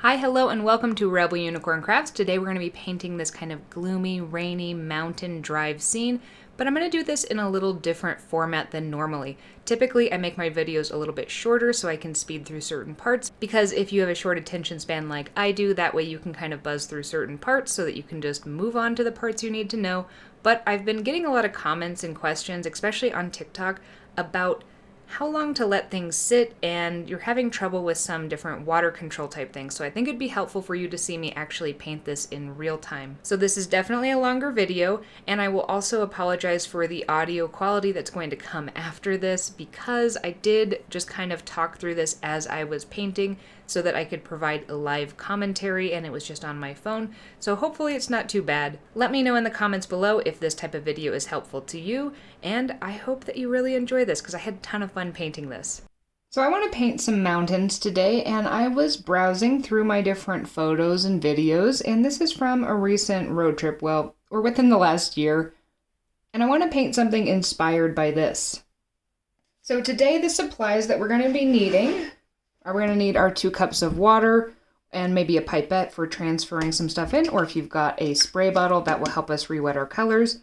Hi, hello, and welcome to Rebel Unicorn Crafts. Today we're going to be painting this kind of gloomy, rainy mountain drive scene, but I'm going to do this in a little different format than normally. Typically, I make my videos a little bit shorter so I can speed through certain parts, because if you have a short attention span like I do, that way you can kind of buzz through certain parts so that you can just move on to the parts you need to know. But I've been getting a lot of comments and questions, especially on TikTok, about how long to let things sit, and you're having trouble with some different water control type things. So I think it'd be helpful for you to see me actually paint this in real time. So this is definitely a longer video, and I will also apologize for the audio quality that's going to come after this, because I did just kind of talk through this as I was painting so that I could provide a live commentary, and it was just on my phone. So hopefully it's not too bad. Let me know in the comments below if this type of video is helpful to you, and I hope that you really enjoy this because I had a ton of fun painting this. So I want to paint some mountains today, and I was browsing through my different photos and videos, and this is from a recent road trip, or within the last year, and I want to paint something inspired by this. So today the supplies that we're going to be needing are we're going to need our 2 cups of water and maybe a pipette for transferring some stuff in, or if you've got a spray bottle, that will help us re-wet our colors.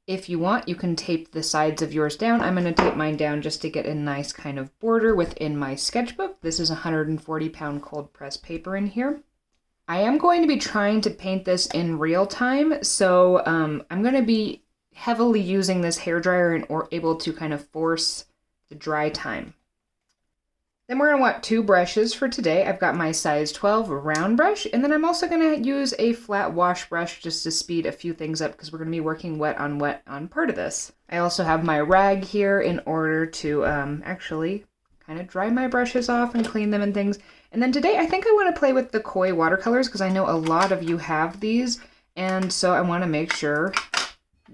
If you want, you can tape the sides of yours down. I'm going to tape mine down just to get a nice kind of border within my sketchbook. This is 140-pound cold press paper in here. I am going to be trying to paint this in real time, so I'm going to be heavily using this hairdryer and able to kind of force the dry time. Then we're going to want 2 brushes for today. I've got my size 12 round brush, and then I'm also going to use a flat wash brush just to speed a few things up because we're going to be working wet on part of this. I also have my rag here in order to actually kind of dry my brushes off and clean them and things. And then today I think I want to play with the koi watercolors because I know a lot of you have these, and so I want to make sure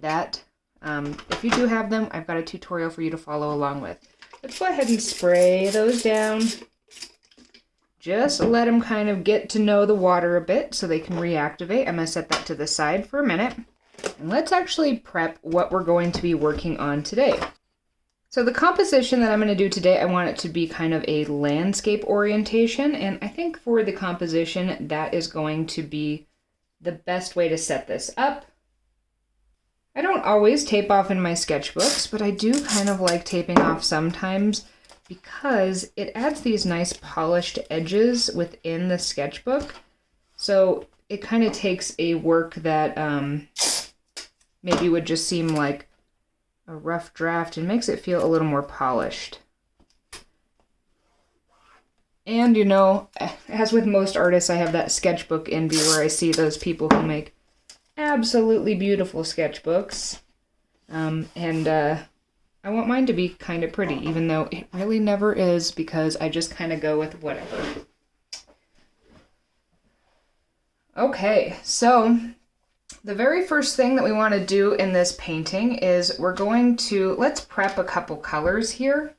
that if you do have them, I've got a tutorial for you to follow along with. Let's go ahead and spray those down. Just let them kind of get to know the water a bit so they can reactivate. I'm going to set that to the side for a minute. And let's actually prep what we're going to be working on today. So the composition that I'm going to do today, I want it to be kind of a landscape orientation. And I think for the composition, that is going to be the best way to set this up. I don't always tape off in my sketchbooks, but I do kind of like taping off sometimes because it adds these nice polished edges within the sketchbook. So it kind of takes a work that maybe would just seem like a rough draft and makes it feel a little more polished. And you know, as with most artists, I have that sketchbook envy where I see those people who make absolutely beautiful sketchbooks, and I want mine to be kind of pretty, even though it really never is because I just kind of go with whatever. Okay, so the very first thing that we want to do in this painting is let's prep a couple colors here.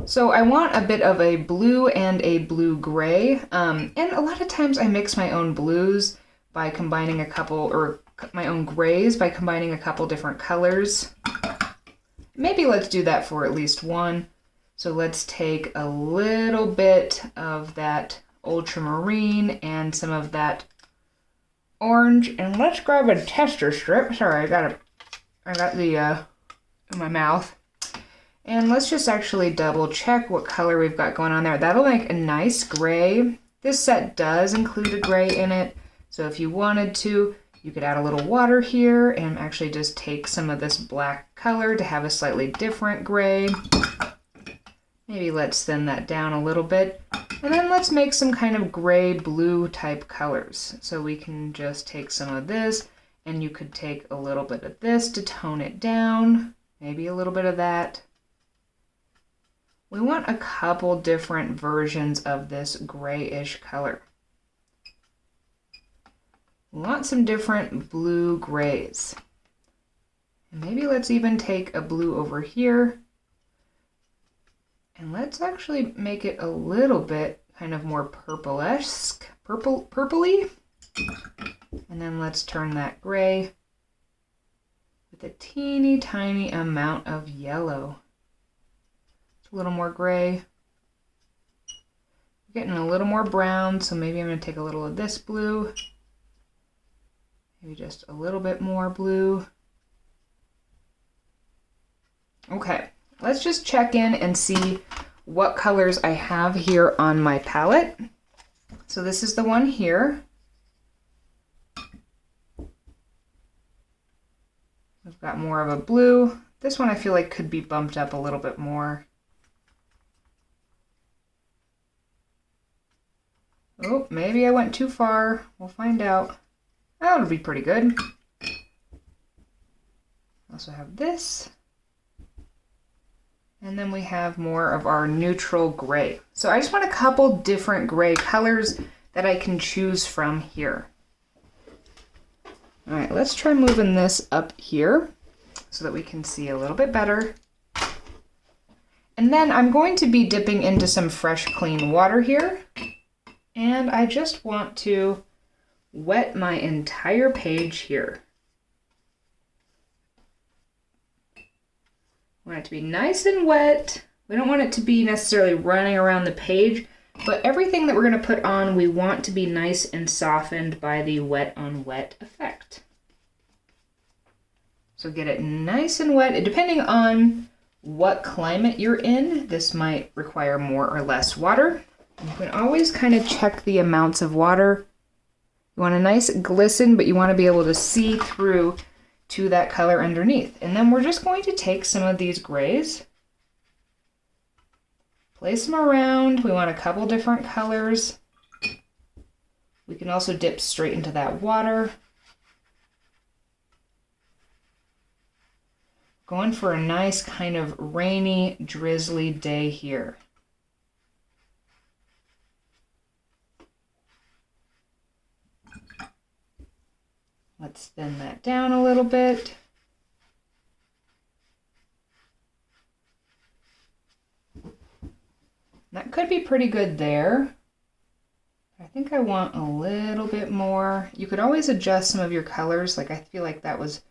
So I want a bit of a blue and a blue-gray, and a lot of times I mix my own blues by combining my own grays by combining a couple different colors. Maybe let's do that for at least one. So let's take a little bit of that ultramarine and some of that orange, and let's grab a tester strip. Sorry, I got the in my mouth. And let's just actually double check what color we've got going on there. That'll make a nice gray. This set does include a gray in it. So if you wanted to, you could add a little water here and actually just take some of this black color to have a slightly different gray. Maybe let's thin that down a little bit. And then let's make some kind of gray-blue type colors. So we can just take some of this, and you could take a little bit of this to tone it down. Maybe a little bit of that. We want a couple different versions of this grayish color. We want some different blue grays. And maybe let's even take a blue over here. And let's actually make it a little bit kind of more purple-esque, purpley. And then let's turn that gray with a teeny tiny amount of yellow. It's a little more gray. Getting a little more brown, so maybe I'm going to take a little of this blue. Maybe just a little bit more blue. Okay, let's just check in and see what colors I have here on my palette. So this is the one here. I've got more of a blue. This one I feel like could be bumped up a little bit more. Oh, maybe I went too far. We'll find out. Oh, it'll be pretty good. I also have this. And then we have more of our neutral gray. So I just want a couple different gray colors that I can choose from here. All right, let's try moving this up here so that we can see a little bit better. And then I'm going to be dipping into some fresh, clean water here. And I just want to wet my entire page here. I want it to be nice and wet. We don't want it to be necessarily running around the page, but everything that we're going to put on, we want to be nice and softened by the wet on wet effect. So get it nice and wet. Depending on what climate you're in, this might require more or less water. You can always kind of check the amounts of water. You want a nice glisten, but you want to be able to see through to that color underneath. And then we're just going to take some of these grays, place them around. We want a couple different colors. We can also dip straight into that water. Going for a nice kind of rainy, drizzly day here. Let's thin that down a little bit. That could be pretty good there. I think I want a little bit more. You could always adjust some of your colors. Like I feel like that was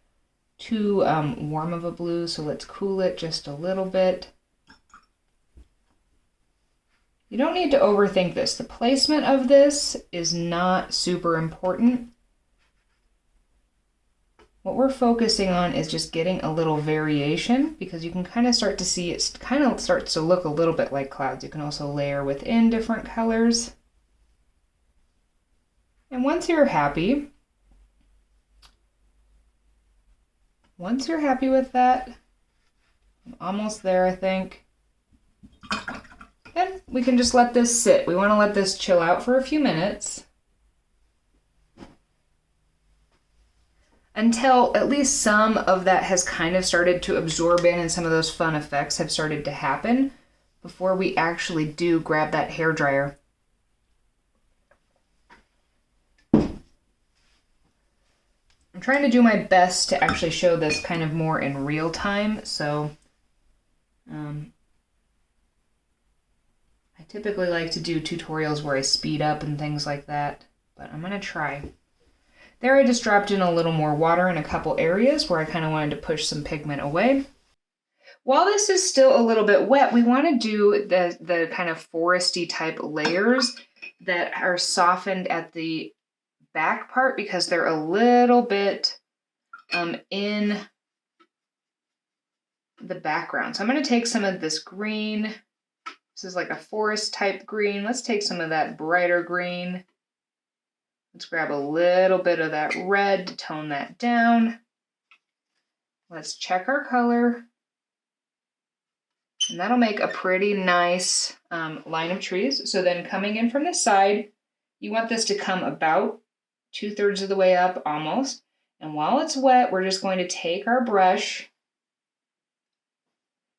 too warm of a blue, so let's cool it just a little bit. You don't need to overthink this. The placement of this is not super important. What we're focusing on is just getting a little variation, because you can kind of start to see it kind of starts to look a little bit like clouds. You can also layer within different colors. And once you're happy with that, I'm almost there, I think. And we can just let this sit. We want to let this chill out for a few minutes, until at least some of that has kind of started to absorb in and some of those fun effects have started to happen before we actually do grab that hairdryer. I'm trying to do my best to actually show this kind of more in real time, so I typically like to do tutorials where I speed up and things like that, but I'm gonna try. There I just dropped in a little more water in a couple areas where I kind of wanted to push some pigment away. While this is still a little bit wet, we want to do the kind of foresty type layers that are softened at the back part, because they're a little bit in the background. So I'm going to take some of this green. This is like a forest type green. Let's take some of that brighter green. Let's grab a little bit of that red to tone that down. Let's check our color. And that'll make a pretty nice line of trees. So then coming in from the side, you want this to come about 2/3 of the way up almost. And while it's wet, we're just going to take our brush.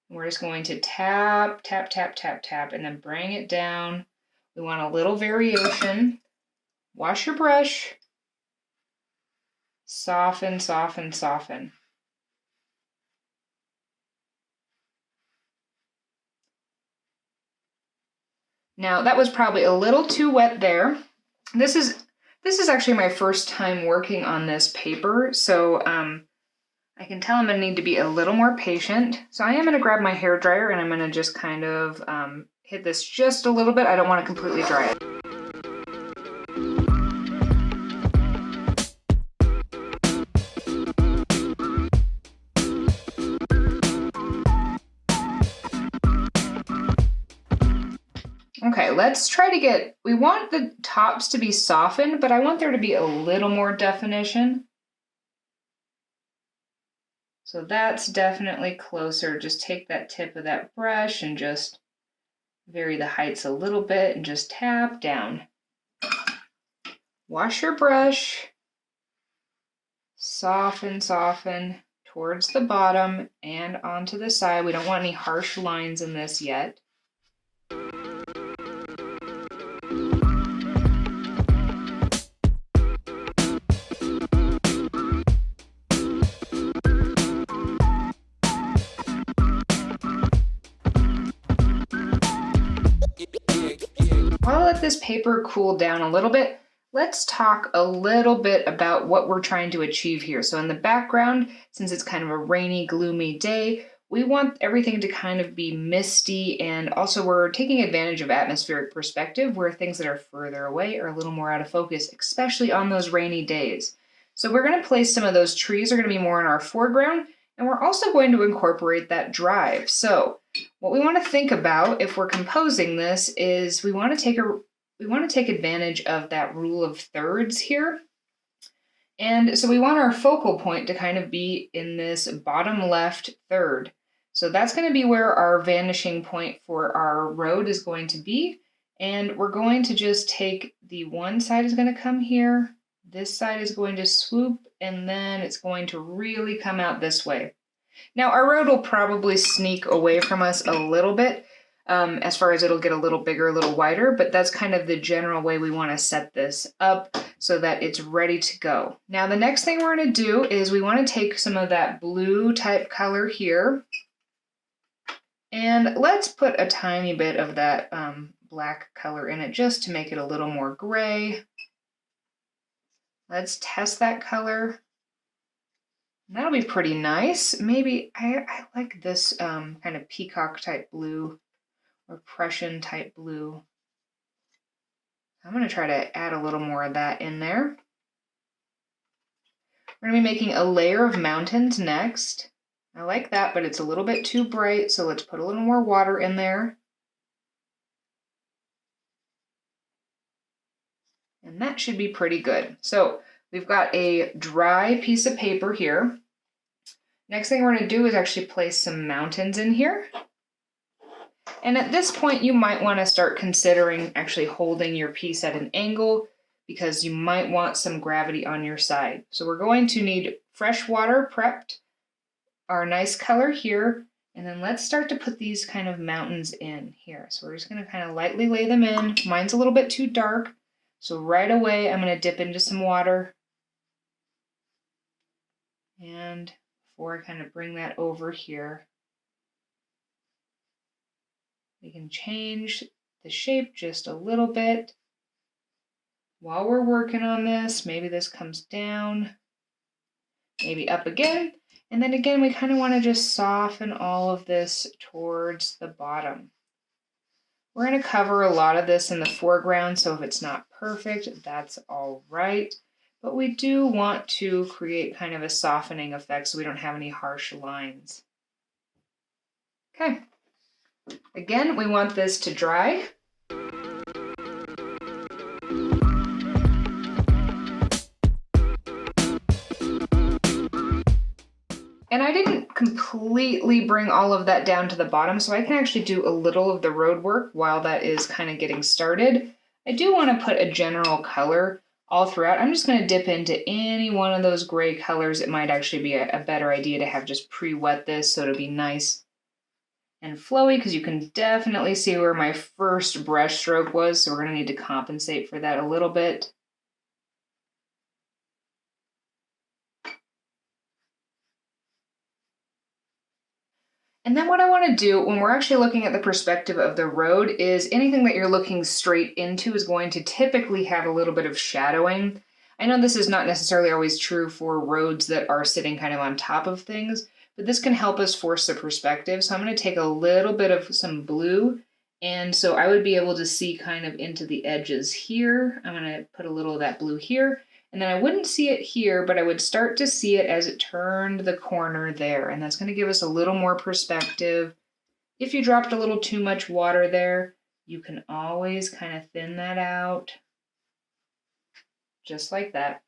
And we're just going to tap, tap, tap, tap, tap, and then bring it down. We want a little variation. Wash your brush. Soften, soften, soften. Now that was probably a little too wet there. This is actually my first time working on this paper, so I can tell I'm gonna need to be a little more patient. So I am gonna grab my hair dryer and I'm gonna just kind of hit this just a little bit. I don't wanna completely dry it. Okay, let's try to get, we want the tops to be softened, but I want there to be a little more definition. So that's definitely closer. Just take that tip of that brush and just vary the heights a little bit and just tap down. Wash your brush, soften, soften towards the bottom and onto the side. We don't want any harsh lines in this yet. While I let this paper cool down a little bit, let's talk a little bit about what we're trying to achieve here. So in the background, since it's kind of a rainy, gloomy day, we want everything to kind of be misty, and also we're taking advantage of atmospheric perspective where things that are further away are a little more out of focus, especially on those rainy days. So we're going to place some of those trees are going to be more in our foreground, and we're also going to incorporate that drive. So what we want to think about if we're composing this is we want to take advantage of that rule of thirds here. And so we want our focal point to kind of be in this bottom left third. So that's going to be where our vanishing point for our road is going to be. And we're going to just take the one side is going to come here. This side is going to swoop, and then it's going to really come out this way. Now our road will probably sneak away from us a little bit, as far as it'll get a little bigger, a little wider, but that's kind of the general way we want to set this up so that it's ready to go. Now the next thing we're going to do is we want to take some of that blue type color here, and let's put a tiny bit of that black color in it just to make it a little more gray. Let's test that color. That'll be pretty nice. Maybe I like this kind of peacock type blue or Prussian type blue. I'm going to try to add a little more of that in there. We're going to be making a layer of mountains next. I like that, but it's a little bit too bright, so let's put a little more water in there. And that should be pretty good. So we've got a dry piece of paper here. Next thing we're going to do is actually place some mountains in here. And at this point, you might want to start considering actually holding your piece at an angle because you might want some gravity on your side. So we're going to need fresh water prepped, our nice color here, and then let's start to put these kind of mountains in here. So we're just going to kind of lightly lay them in. Mine's a little bit too dark. So right away, I'm going to dip into some water. And before I kind of bring that over here, we can change the shape just a little bit. While we're working on this, maybe this comes down, maybe up again. And then again, we kind of want to just soften all of this towards the bottom. We're going to cover a lot of this in the foreground, so if it's not perfect, that's all right. But we do want to create kind of a softening effect so we don't have any harsh lines. Okay. Again, we want this to dry. And I didn't completely bring all of that down to the bottom, so I can actually do a little of the road work while that is kind of getting started. I do want to put a general color all throughout. I'm just going to dip into any one of those gray colors. It might actually be a better idea to have just pre-wet this so it'll be nice and flowy, because you can definitely see where my first brush stroke was, so we're going to need to compensate for that a little bit. And then what I want to do when we're actually looking at the perspective of the road is anything that you're looking straight into is going to typically have a little bit of shadowing. I know this is not necessarily always true for roads that are sitting kind of on top of things, but this can help us force the perspective. So I'm going to take a little bit of some blue, and so I would be able to see kind of into the edges here. I'm going to put a little of that blue here, and then I wouldn't see it here, but I would start to see it as it turned the corner there, and that's going to give us a little more perspective. If you dropped a little too much water there, you can always kind of thin that out, just like that.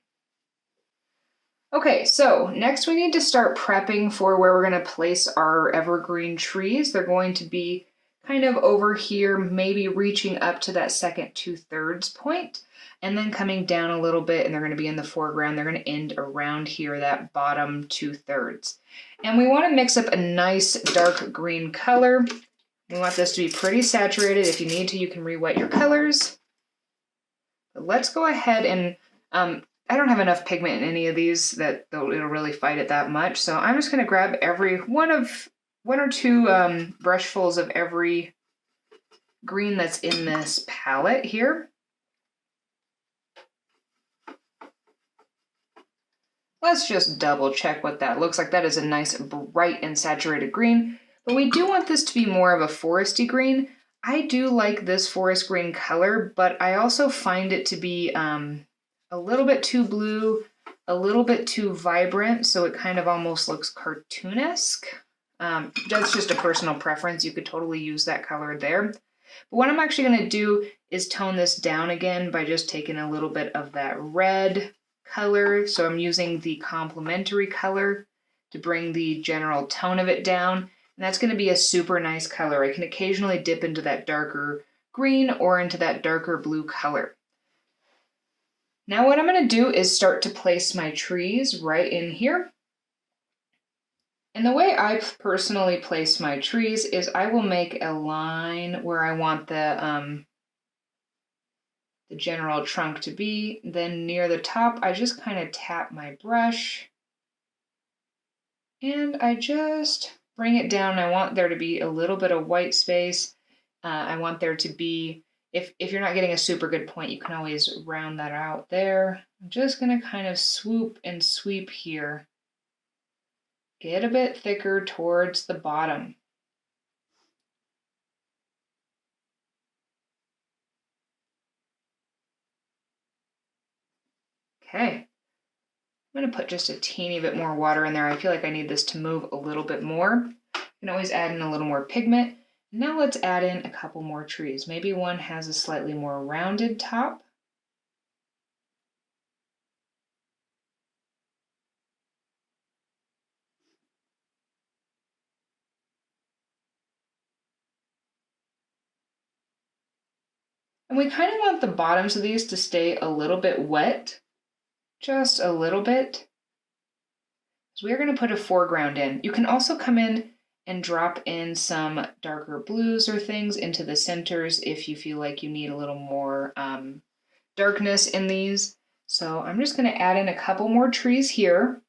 Okay, so next we need to start prepping for where we're going to place our evergreen trees. They're going to be kind of over here, maybe reaching up to that second 2/3 point, and then coming down a little bit, and they're going to be in the foreground. They're going to end around here, that bottom 2/3. And we want to mix up a nice dark green color. We want this to be pretty saturated. If you need to, you can re-wet your colors. But let's go ahead and I don't have enough pigment in any of these that it'll really fight it that much. So I'm just going to grab one or two brushfuls of every green that's in this palette here. Let's just double check what that looks like. That is a nice bright and saturated green, but we do want this to be more of a foresty green. I do like this forest green color, but I also find it to be a little bit too blue, a little bit too vibrant, so it kind of almost looks cartoonesque. That's just a personal preference. You could totally use that color there. But what I'm actually going to do is tone this down again by just taking a little bit of that red color. So I'm using the complementary color to bring the general tone of it down. And that's going to be a super nice color. I can occasionally dip into that darker green or into that darker blue color. Now what I'm going to do is start to place my trees right in here. And the way I personally place my trees is I will make a line where I want the general trunk to be. Then near the top, I just kind of tap my brush and I just bring it down. I want there to be a little bit of white space. I want there to be, if you're not getting a super good point, you can always round that out there. I'm just going to kind of swoop and sweep here. Get a bit thicker towards the bottom. Okay. I'm going to put just a teeny bit more water in there. I feel like I need this to move a little bit more. You can always add in a little more pigment. Now let's add in a couple more trees. Maybe one has a slightly more rounded top. And we kind of want the bottoms of these to stay a little bit wet, just a little bit. So we're going to put a foreground in. You can also come in and drop in some darker blues or things into the centers if you feel like you need a little more darkness in these. So I'm just going to add in a couple more trees here.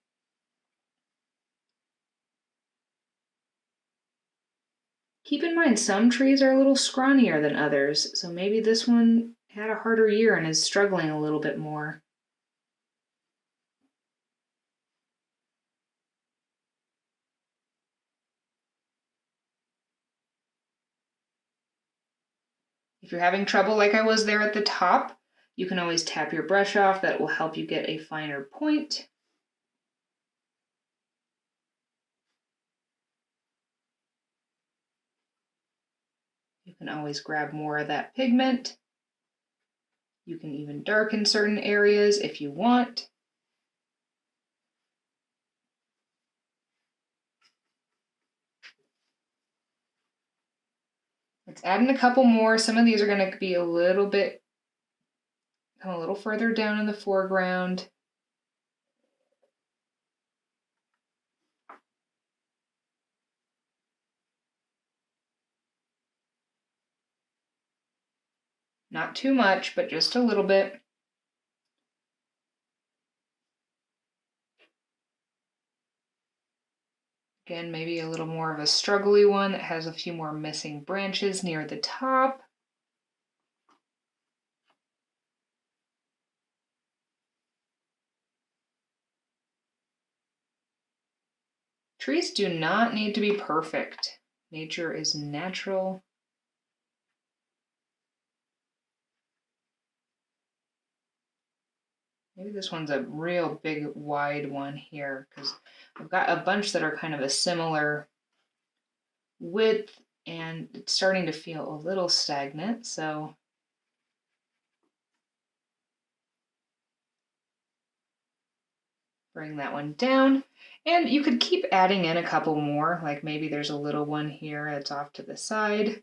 Keep in mind, some trees are a little scrawnier than others, so maybe this one had a harder year and is struggling a little bit more. If you're having trouble like I was there at the top, you can always tap your brush off. That will help you get a finer point. You can always grab more of that pigment. You can even darken certain areas if you want. Let's add in a couple more. Some of these are going to be a little bit, come a little further down in the foreground. Not too much, but just a little bit. Again, maybe a little more of a struggly one that has a few more missing branches near the top. Trees do not need to be perfect. Nature is natural. Maybe this one's a real big wide one here because I've got a bunch that are kind of a similar width and it's starting to feel a little stagnant, so bring that one down. And you could keep adding in a couple more, like maybe there's a little one here that's off to the side.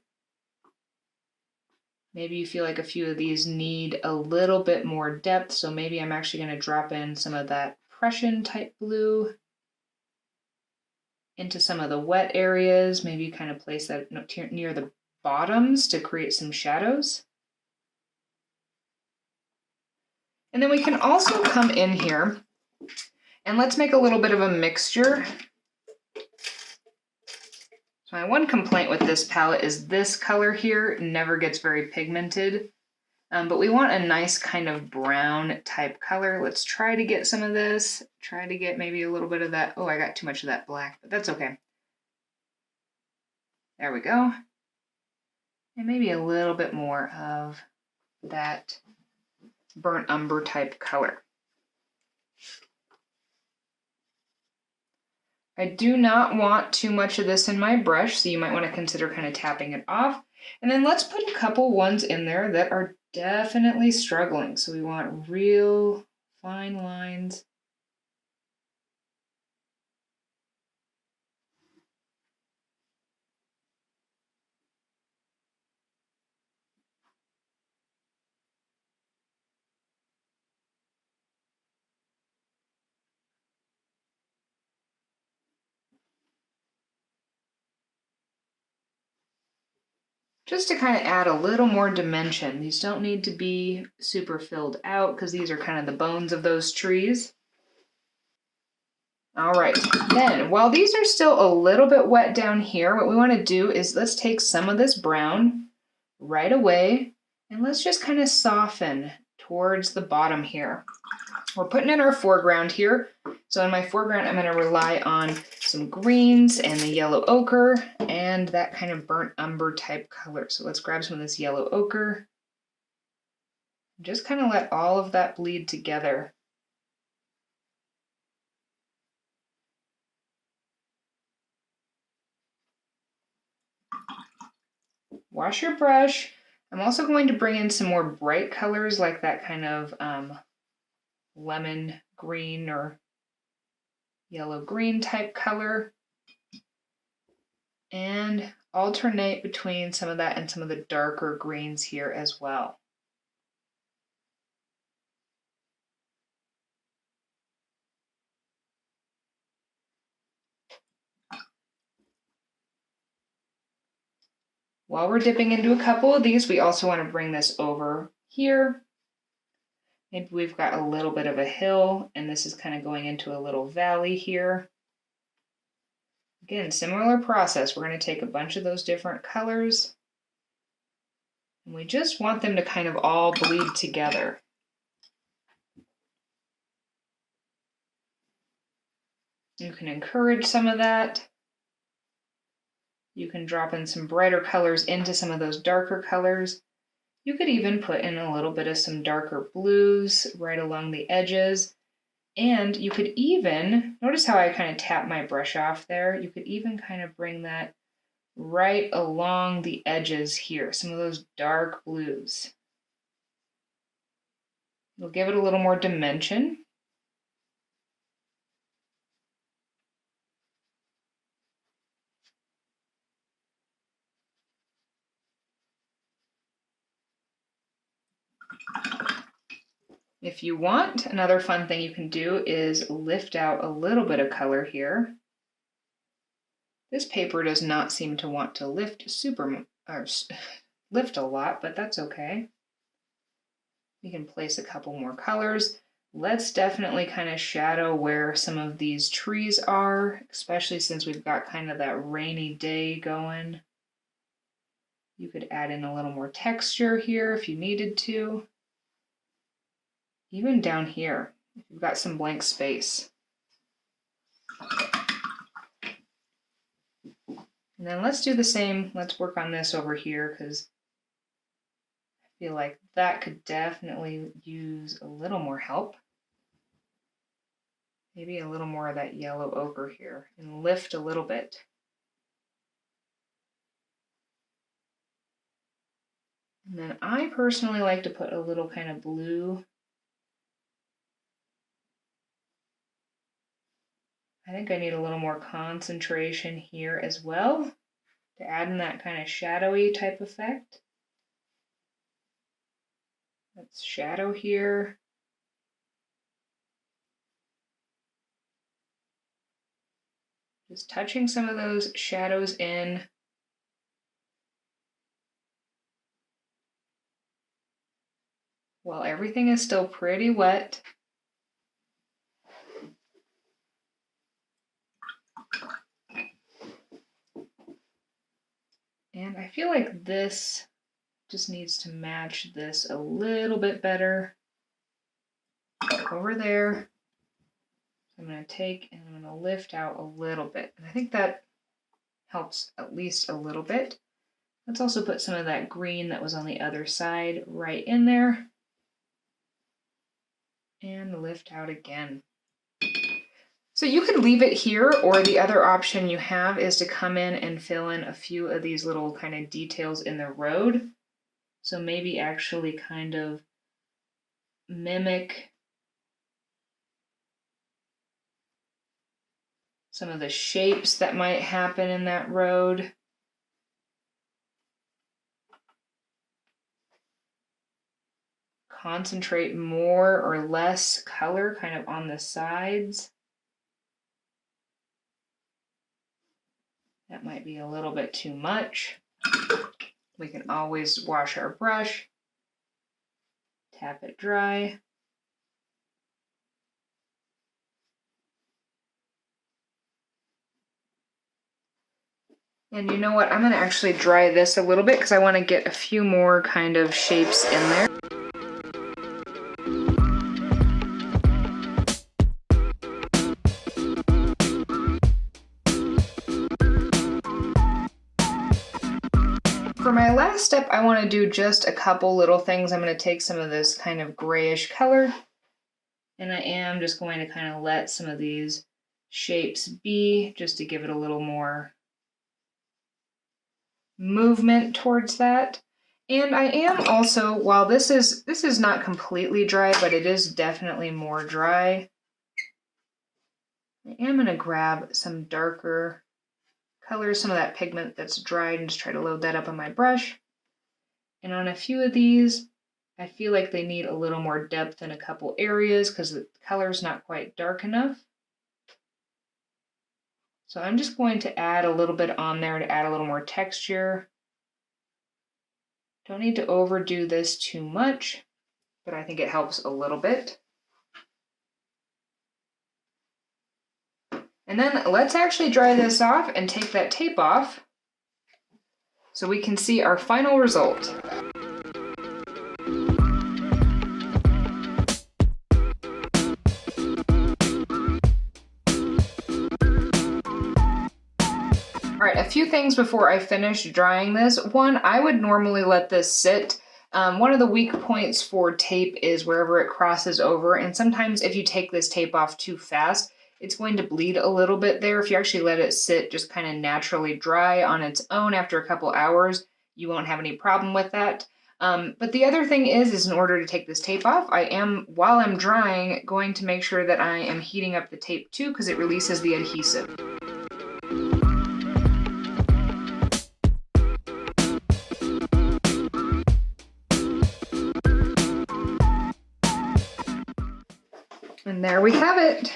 Maybe you feel like a few of these need a little bit more depth, so maybe I'm actually going to drop in some of that Prussian type blue into some of the wet areas. Maybe you kind of place that near the bottoms to create some shadows. And then we can also come in here and let's make a little bit of a mixture. So my one complaint with this palette is this color here never gets very pigmented, but we want a nice kind of brown type color. Let's try to get some of this, try to get maybe a little bit of that. Oh, I got too much of that black, but that's okay. There we go. And maybe a little bit more of that burnt umber type color. I do not want too much of this in my brush, so you might want to consider kind of tapping it off. And then let's put a couple ones in there that are definitely struggling. So we want real fine lines. Just to kind of add a little more dimension. These don't need to be super filled out because these are kind of the bones of those trees. All right, then while these are still a little bit wet down here, what we want to do is let's take some of this brown right away and let's just kind of soften towards the bottom here. We're putting in our foreground here. So in my foreground, I'm going to rely on some greens and the yellow ochre and that kind of burnt umber type color. So let's grab some of this yellow ochre. Just kind of let all of that bleed together. Wash your brush. I'm also going to bring in some more bright colors like that kind of lemon green or yellow green type color and alternate between some of that and some of the darker greens here as well. While we're dipping into a couple of these, we also want to bring this over here. Maybe we've got a little bit of a hill and this is kind of going into a little valley here. Again, similar process. We're going to take a bunch of those different colors and we just want them to kind of all bleed together. You can encourage some of that. You can drop in some brighter colors into some of those darker colors. You could even put in a little bit of some darker blues right along the edges. And you could even, notice how I kind of tap my brush off there? You could even kind of bring that right along the edges here, some of those dark blues. It'll give it a little more dimension. If you want, another fun thing you can do is lift out a little bit of color here. This paper does not seem to want to lift lift a lot, but that's okay. We can place a couple more colors. Let's definitely kind of shadow where some of these trees are, especially since we've got kind of that rainy day going. You could add in a little more texture here if you needed to. Even down here, if you've got some blank space. then let's do the same. Let's work on this over here because I feel like that could definitely use a little more help. Maybe a little more of that yellow ochre here and lift a little bit. And then I personally like to put a little kind of blue. I think I need a little more concentration here as well to add in that kind of shadowy type effect. Let's shadow here. Just touching some of those shadows in. While everything is still pretty wet. And I feel like this just needs to match this a little bit better. Over there. I'm going to take and I'm going to lift out a little bit. And I think that helps at least a little bit. Let's also put some of that green that was on the other side right in there. And lift out again. So you could leave it here, or the other option you have is to come in and fill in a few of these little kind of details in the road. So maybe actually kind of mimic some of the shapes that might happen in that road. Concentrate more or less color kind of on the sides. That might be a little bit too much. We can always wash our brush, tap it dry. And you know what, I'm going to actually dry this a little bit because I want to get a few more kind of shapes in there. For my last step, I want to do just a couple little things. I'm going to take some of this kind of grayish color, and I am just going to kind of let some of these shapes be, just to give it a little more movement towards that. And I am also, while this is not completely dry, but it is definitely more dry, I am going to grab some darker colors, some of that pigment that's dried, and just try to load that up on my brush. And on a few of these, I feel like they need a little more depth in a couple areas because the color's not quite dark enough. So I'm just going to add a little bit on there to add a little more texture. Don't need to overdo this too much, but I think it helps a little bit. And then let's actually dry this off and take that tape off so we can see our final result. All right, a few things before I finish drying this. One, I would normally let this sit. One of the weak points for tape is wherever it crosses over, and sometimes if you take this tape off too fast, it's going to bleed a little bit there. If you actually let it sit just kind of naturally dry on its own after a couple hours, you won't have any problem with that. But the other thing is in order to take this tape off, I am, while I'm drying, going to make sure that I am heating up the tape too, because it releases the adhesive. And there we have it.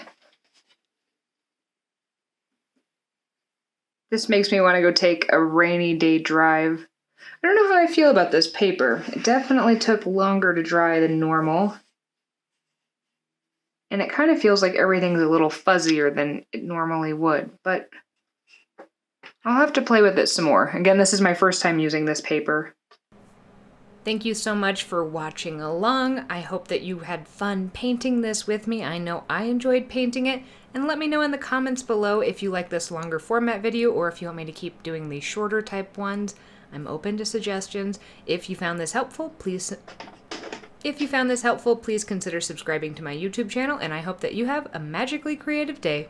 This makes me want to go take a rainy day drive. I don't know how I feel about this paper. It definitely took longer to dry than normal. And it kind of feels like everything's a little fuzzier than it normally would, but I'll have to play with it some more. Again, this is my first time using this paper. Thank you so much for watching along. I hope that you had fun painting this with me. I know I enjoyed painting it, And let me know in the comments below if you like this longer format video or if you want me to keep doing these shorter type ones. I'm open to suggestions. If you found this helpful, please consider subscribing to my YouTube channel, and I hope that you have a magically creative day.